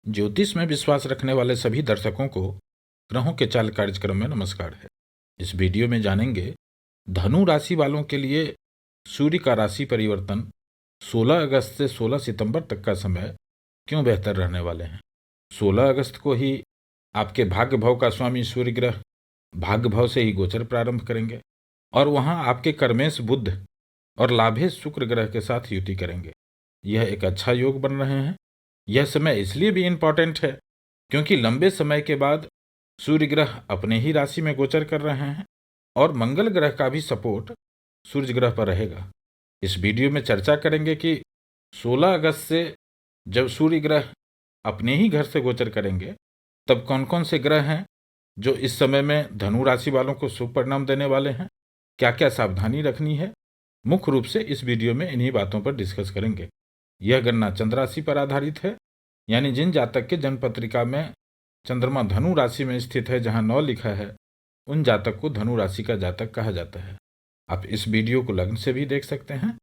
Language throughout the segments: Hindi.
ज्योतिष में विश्वास रखने वाले सभी दर्शकों को ग्रहों के चाल कार्यक्रम में नमस्कार है। इस वीडियो में जानेंगे धनु राशि वालों के लिए सूर्य का राशि परिवर्तन 16 अगस्त से 16 सितंबर तक का समय क्यों बेहतर रहने वाले हैं। 16 अगस्त को ही आपके भाग्य भाव का स्वामी सूर्य ग्रह भाग्य भाव से ही गोचर प्रारंभ करेंगे और वहां आपके कर्मेश बुध और लाभेश शुक्र ग्रह के साथ युति करेंगे। यह एक अच्छा योग बन रहे हैं। यह समय इसलिए भी इम्पॉर्टेंट है क्योंकि लंबे समय के बाद सूर्य ग्रह अपने ही राशि में गोचर कर रहे हैं और मंगल ग्रह का भी सपोर्ट सूर्य ग्रह पर रहेगा। इस वीडियो में चर्चा करेंगे कि 16 अगस्त से जब सूर्य ग्रह अपने ही घर से गोचर करेंगे तब कौन कौन से ग्रह हैं जो इस समय में धनु राशि वालों को शुभ परिणाम देने वाले हैं, क्या क्या सावधानी रखनी है। मुख्य रूप से इस वीडियो में इन्हीं बातों पर डिस्कस करेंगे। यह गणना चंद्र राशि पर आधारित है, यानी जिन जातक के जन्म पत्रिका में चंद्रमा धनु राशि में स्थित है, जहां 9 लिखा है, उन जातक को धनु राशि का जातक कहा जाता है। आप इस वीडियो को लग्न से भी देख सकते हैं।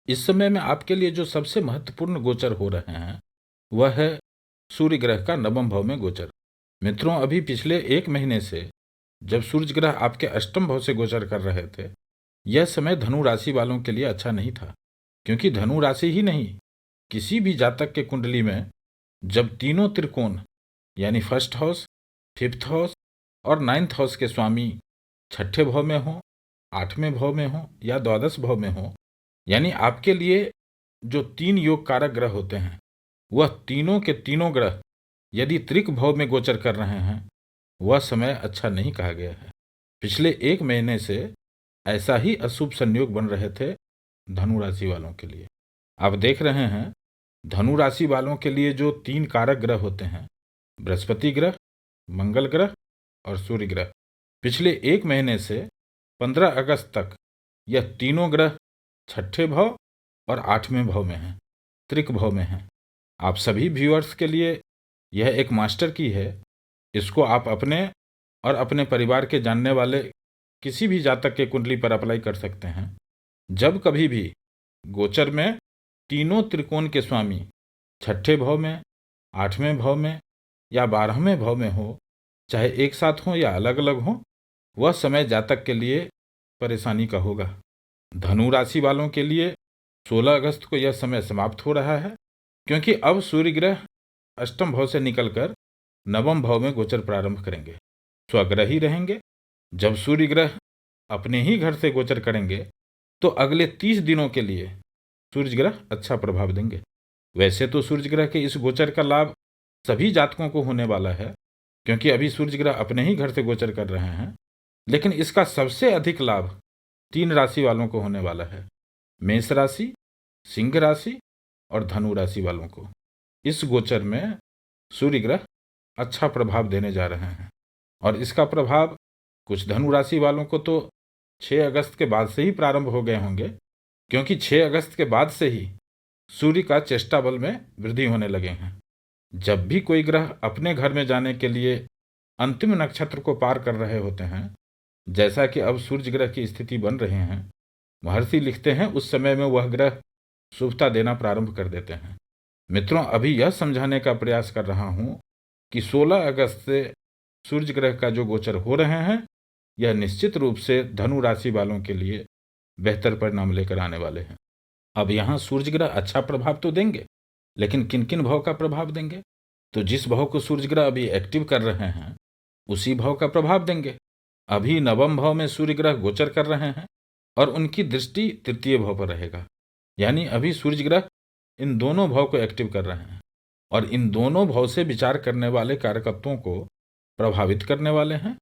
इस समय में आपके लिए जो सबसे महत्वपूर्ण गोचर हो रहे हैं वह है सूर्य ग्रह का नवम भाव में गोचर। मित्रों, अभी पिछले 1 महीने से जब सूर्य ग्रह आपके अष्टम भाव से गोचर कर रहे थे, यह समय धनु राशि वालों के लिए अच्छा नहीं था, क्योंकि धनु राशि ही नहीं, किसी भी जातक के कुंडली में जब तीनों त्रिकोण यानी फर्स्ट हाउस, फिफ्थ हाउस और 9th हाउस के स्वामी छठे भाव में हो, 8वें भाव में हो या द्वादश भाव में हो, यानी आपके लिए जो 3 योग कारक ग्रह होते हैं वह तीनों के तीनों ग्रह यदि त्रिक भाव में गोचर कर रहे हैं, वह समय अच्छा नहीं कहा गया है। पिछले 1 महीने से ऐसा ही अशुभ संयोग बन रहे थे धनु राशि वालों के लिए। आप देख रहे हैं धनु राशि वालों के लिए जो 3 कारक ग्रह होते हैं, बृहस्पति ग्रह, मंगल ग्रह और सूर्य ग्रह, पिछले 1 महीने से 15 अगस्त तक यह तीनों ग्रह छठे भाव और 8वें भाव में हैं, त्रिक भाव में हैं। आप सभी व्यूअर्स के लिए यह एक मास्टर की है। इसको आप अपने और अपने परिवार के जानने वाले किसी भी जातक के कुंडली पर अप्लाई कर सकते हैं। जब कभी भी गोचर में तीनों त्रिकोण के स्वामी छठे भाव में, 8वें भाव में या 12वें भाव में हो, चाहे एक साथ हो या अलग अलग हो, वह समय जातक के लिए परेशानी का होगा। धनु राशि वालों के लिए 16 अगस्त को यह समय समाप्त हो रहा है, क्योंकि अब सूर्य ग्रह अष्टम भाव से निकलकर नवम भाव में गोचर प्रारंभ करेंगे, स्वग्रही रहेंगे। जब सूर्य ग्रह अपने ही घर से गोचर करेंगे तो अगले 30 दिनों के लिए सूर्य ग्रह अच्छा प्रभाव देंगे। वैसे तो सूर्य ग्रह के इस गोचर का लाभ सभी जातकों को होने वाला है, क्योंकि अभी सूर्य ग्रह अपने ही घर से गोचर कर रहे हैं, लेकिन इसका सबसे अधिक लाभ 3 राशि वालों को होने वाला है, मेष राशि, सिंह राशि और धनु राशि वालों को। इस गोचर में सूर्य ग्रह अच्छा प्रभाव देने जा रहे हैं और इसका प्रभाव कुछ धनु राशि वालों को तो 6 अगस्त के बाद से ही प्रारंभ हो गए होंगे, क्योंकि 6 अगस्त के बाद से ही सूर्य का चेष्टा बल में वृद्धि होने लगे हैं। जब भी कोई ग्रह अपने घर में जाने के लिए अंतिम नक्षत्र को पार कर रहे होते हैं, जैसा कि अब सूर्य ग्रह की स्थिति बन रहे हैं, महर्षि लिखते हैं उस समय में वह ग्रह शुभता देना प्रारंभ कर देते हैं। मित्रों, अभी यह समझाने का प्रयास कर रहा हूं कि 16 अगस्त से सूर्य ग्रह का जो गोचर हो रहे हैं, यह निश्चित रूप से धनु राशि वालों के लिए बेहतर परिणाम लेकर आने वाले हैं। अब यहाँ सूर्य ग्रह अच्छा प्रभाव तो देंगे, लेकिन किन किन भाव का प्रभाव देंगे? तो जिस भाव को सूर्य ग्रह अभी एक्टिव कर रहे हैं उसी भाव का प्रभाव देंगे। अभी नवम भाव में सूर्य ग्रह गोचर कर रहे हैं और उनकी दृष्टि तृतीय भाव पर रहेगा, यानी अभी सूर्य ग्रह इन दोनों भाव को एक्टिव कर रहे हैं और इन दोनों भाव से विचार करने वाले कारकत्वों को प्रभावित करने वाले हैं।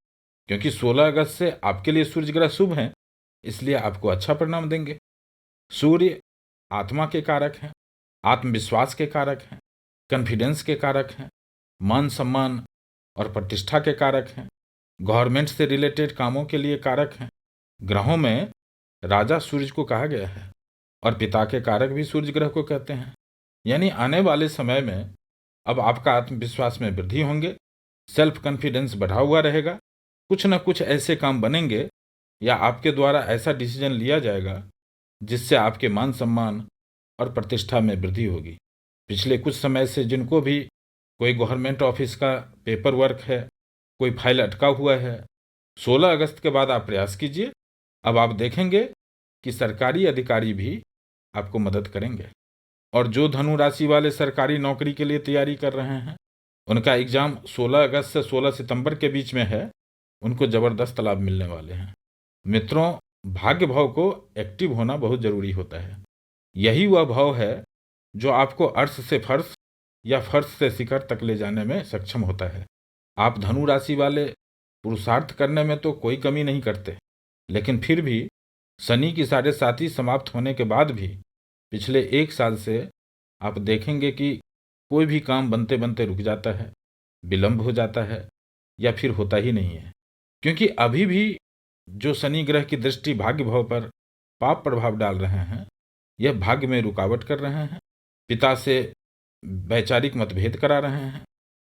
क्योंकि 16 अगस्त से आपके लिए सूर्य ग्रह शुभ हैं, इसलिए आपको अच्छा परिणाम देंगे। सूर्य आत्मा के कारक हैं, आत्मविश्वास के कारक हैं, कॉन्फिडेंस के कारक हैं, मान सम्मान और प्रतिष्ठा के कारक हैं, गवर्नमेंट से रिलेटेड कामों के लिए कारक हैं। ग्रहों में राजा सूर्य को कहा गया है और पिता के कारक भी सूर्य ग्रह को कहते हैं। यानी आने वाले समय में अब आपका आत्मविश्वास में वृद्धि होंगे, सेल्फ कॉन्फिडेंस बढ़ा हुआ रहेगा, कुछ न कुछ ऐसे काम बनेंगे या आपके द्वारा ऐसा डिसीजन लिया जाएगा जिससे आपके मान सम्मान और प्रतिष्ठा में वृद्धि होगी। पिछले कुछ समय से जिनको भी कोई गवर्नमेंट ऑफिस का पेपर वर्क है, कोई फाइल अटका हुआ है, 16 अगस्त के बाद आप प्रयास कीजिए। अब आप देखेंगे कि सरकारी अधिकारी भी आपको मदद करेंगे। और जो धनु राशि वाले सरकारी नौकरी के लिए तैयारी कर रहे हैं, उनका एग्जाम 16 अगस्त से 16 सितंबर के बीच में है, उनको ज़बरदस्त लाभ मिलने वाले हैं। मित्रों, भाग्य भाव को एक्टिव होना बहुत ज़रूरी होता है। यही वह भाव है जो आपको अर्श से फर्श या फर्श से शिखर तक ले जाने में सक्षम होता है। आप धनु राशि वाले पुरुषार्थ करने में तो कोई कमी नहीं करते, लेकिन फिर भी शनि की 7.5 समाप्त होने के बाद भी पिछले 1 साल से आप देखेंगे कि कोई भी काम बनते बनते रुक जाता है, विलंब हो जाता है या फिर होता ही नहीं है। क्योंकि अभी भी जो शनि ग्रह की दृष्टि भाग्य भाव पर पाप प्रभाव डाल रहे हैं, यह भाग्य में रुकावट कर रहे हैं, पिता से वैचारिक मतभेद करा रहे हैं,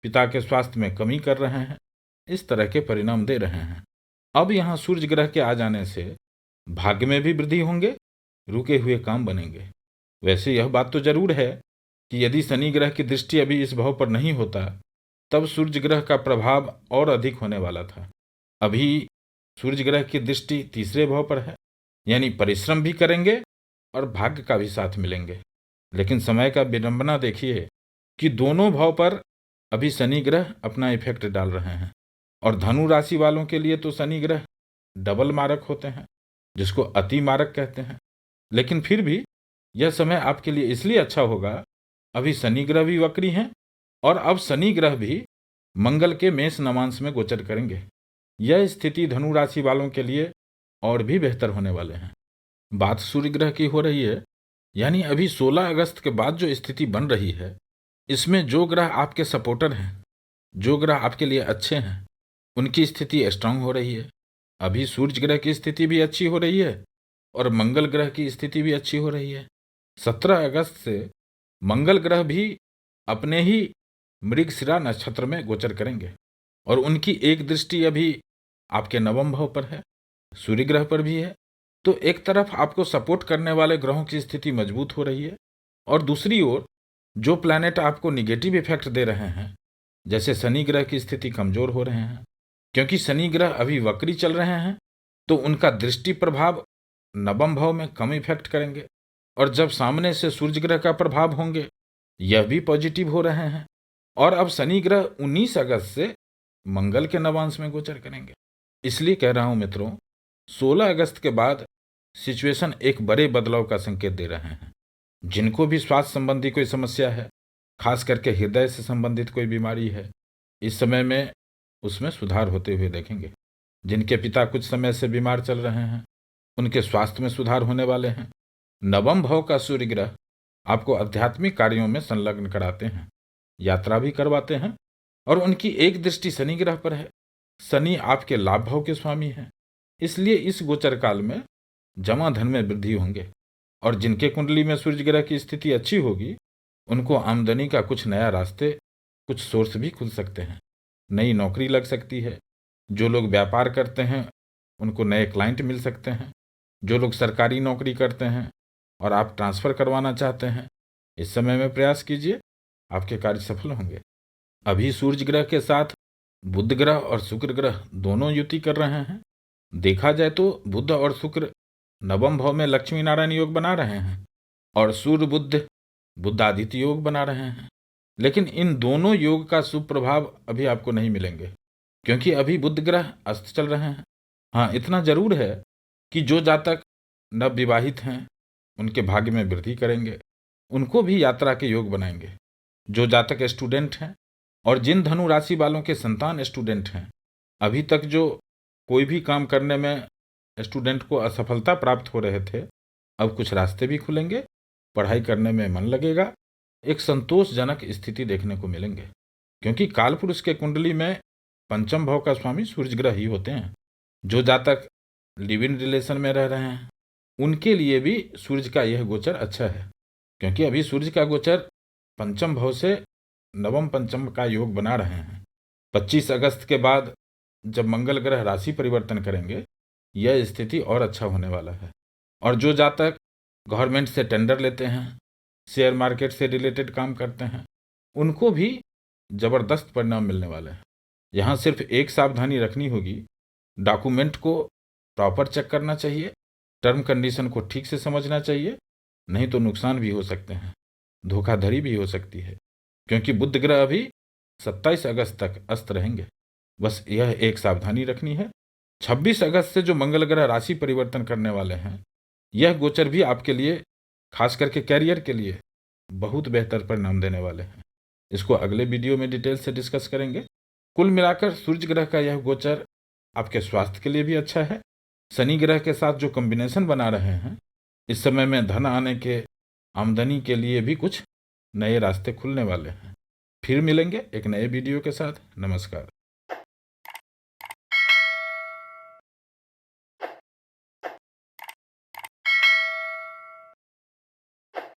पिता के स्वास्थ्य में कमी कर रहे हैं, इस तरह के परिणाम दे रहे हैं। अब यहाँ सूर्य ग्रह के आ जाने से भाग्य में भी वृद्धि होंगे, रुके हुए काम बनेंगे। वैसे यह बात तो जरूर है कि यदि शनि ग्रह की दृष्टि अभी इस भाव पर नहीं होता, तब सूर्य ग्रह का प्रभाव और अधिक होने वाला था। अभी सूर्य ग्रह की दृष्टि तीसरे भाव पर है, यानी परिश्रम भी करेंगे और भाग्य का भी साथ मिलेंगे। लेकिन समय का विडंबना देखिए कि दोनों भाव पर अभी शनि ग्रह अपना इफेक्ट डाल रहे हैं। और धनु राशि वालों के लिए तो शनि ग्रह डबल मारक होते हैं, जिसको अति मारक कहते हैं। लेकिन फिर भी यह समय आपके लिए इसलिए अच्छा होगा, अभी शनि ग्रह भी वक्री हैं और अब शनि ग्रह भी मंगल के मेष नवांश में गोचर करेंगे। यह स्थिति धनु राशि वालों के लिए और भी बेहतर होने वाले हैं। बात सूर्य ग्रह की हो रही है, यानी अभी 16 अगस्त के बाद जो स्थिति बन रही है, इसमें जो ग्रह आपके सपोर्टर हैं, जो ग्रह आपके लिए अच्छे हैं, उनकी स्थिति स्ट्रांग हो रही है। अभी सूर्य ग्रह की स्थिति भी अच्छी हो रही है और मंगल ग्रह की स्थिति भी अच्छी हो रही है। 17 अगस्त से मंगल ग्रह भी अपने ही मृगशिरा नक्षत्र में गोचर करेंगे और उनकी एक दृष्टि अभी आपके नवम भाव पर है, सूर्य ग्रह पर भी है। तो एक तरफ आपको सपोर्ट करने वाले ग्रहों की स्थिति मजबूत हो रही है और दूसरी ओर जो प्लैनेट आपको निगेटिव इफेक्ट दे रहे हैं, जैसे शनि ग्रह की स्थिति कमजोर हो रहे हैं, क्योंकि शनि ग्रह अभी वक्री चल रहे हैं, तो उनका दृष्टि प्रभाव नवम भाव में कम इफेक्ट करेंगे। और जब सामने से सूर्य ग्रह का प्रभाव होंगे, यह भी पॉजिटिव हो रहे हैं। और अब शनि ग्रह 19 अगस्त से मंगल के नवांश में गोचर करेंगे। इसलिए कह रहा हूं मित्रों, 16 अगस्त के बाद सिचुएशन एक बड़े बदलाव का संकेत दे रहे हैं। जिनको भी स्वास्थ्य संबंधी कोई समस्या है, खास करके हृदय से संबंधित कोई बीमारी है, इस समय में उसमें सुधार होते हुए देखेंगे। जिनके पिता कुछ समय से बीमार चल रहे हैं, उनके स्वास्थ्य में सुधार होने वाले हैं। नवम भाव का सूर्य ग्रह आपको आध्यात्मिक कार्यों में संलग्न कराते हैं, यात्रा भी करवाते हैं और उनकी एक दृष्टि शनि ग्रह पर है। शनि आपके लाभ भाव के स्वामी हैं, इसलिए इस गोचर काल में जमा धन में वृद्धि होंगे। और जिनके कुंडली में सूर्य ग्रह की स्थिति अच्छी होगी, उनको आमदनी का कुछ नया रास्ते, कुछ सोर्स भी खुल सकते हैं। नई नौकरी लग सकती है। जो लोग व्यापार करते हैं उनको नए क्लाइंट मिल सकते हैं। जो लोग सरकारी नौकरी करते हैं और आप ट्रांसफ़र करवाना चाहते हैं, इस समय में प्रयास कीजिए, आपके कार्य सफल होंगे। अभी सूर्य ग्रह के साथ बुध ग्रह और शुक्र ग्रह दोनों युति कर रहे हैं। देखा जाए तो बुध और शुक्र नवम भाव में लक्ष्मी नारायण योग बना रहे हैं और सूर्य बुध बुद्धादित्य योग बना रहे हैं। लेकिन इन दोनों योग का शुभ प्रभाव अभी आपको नहीं मिलेंगे, क्योंकि अभी बुध ग्रह अस्त चल रहे हैं। हाँ, इतना जरूर है कि जो जातक नव विवाहित हैं, उनके भाग्य में वृद्धि करेंगे, उनको भी यात्रा के योग बनाएंगे। जो जातक स्टूडेंट हैं और जिन धनु राशि वालों के संतान स्टूडेंट हैं, अभी तक जो कोई भी काम करने में स्टूडेंट को असफलता प्राप्त हो रहे थे, अब कुछ रास्ते भी खुलेंगे, पढ़ाई करने में मन लगेगा, एक संतोषजनक स्थिति देखने को मिलेंगे। क्योंकि काल पुरुष के कुंडली में पंचम भाव का स्वामी सूर्य ग्रह ही होते हैं। जो जातक लिव इन रिलेशन में रह रहे हैं, उनके लिए भी सूर्य का यह गोचर अच्छा है, क्योंकि अभी सूर्य का गोचर पंचम भाव से नवम पंचम का योग बना रहे हैं। 25 अगस्त के बाद जब मंगल ग्रह राशि परिवर्तन करेंगे, यह स्थिति और अच्छा होने वाला है। और जो जातक गवर्नमेंट से टेंडर लेते हैं, शेयर मार्केट से रिलेटेड काम करते हैं, उनको भी जबरदस्त परिणाम मिलने वाले हैं। यहाँ सिर्फ एक सावधानी रखनी होगी, डॉक्यूमेंट को प्रॉपर चेक करना चाहिए, टर्म कंडीशन को ठीक से समझना चाहिए, नहीं तो नुकसान भी हो सकते हैं, धोखाधड़ी भी हो सकती है, क्योंकि बुध ग्रह अभी 27 अगस्त तक अस्त रहेंगे। बस यह एक सावधानी रखनी है। 26 अगस्त से जो मंगल ग्रह राशि परिवर्तन करने वाले हैं, यह गोचर भी आपके लिए, खास करके कैरियर के लिए बहुत बेहतर परिणाम देने वाले हैं। इसको अगले वीडियो में डिटेल से डिस्कस करेंगे। कुल मिलाकर सूर्य ग्रह का यह गोचर आपके स्वास्थ्य के लिए भी अच्छा है। शनि ग्रह के साथ जो कॉम्बिनेशन बना रहे हैं, इस समय में धन आने के, आमदनी के लिए भी कुछ नए रास्ते खुलने वाले हैं। फिर मिलेंगे एक नए वीडियो के साथ। नमस्कार।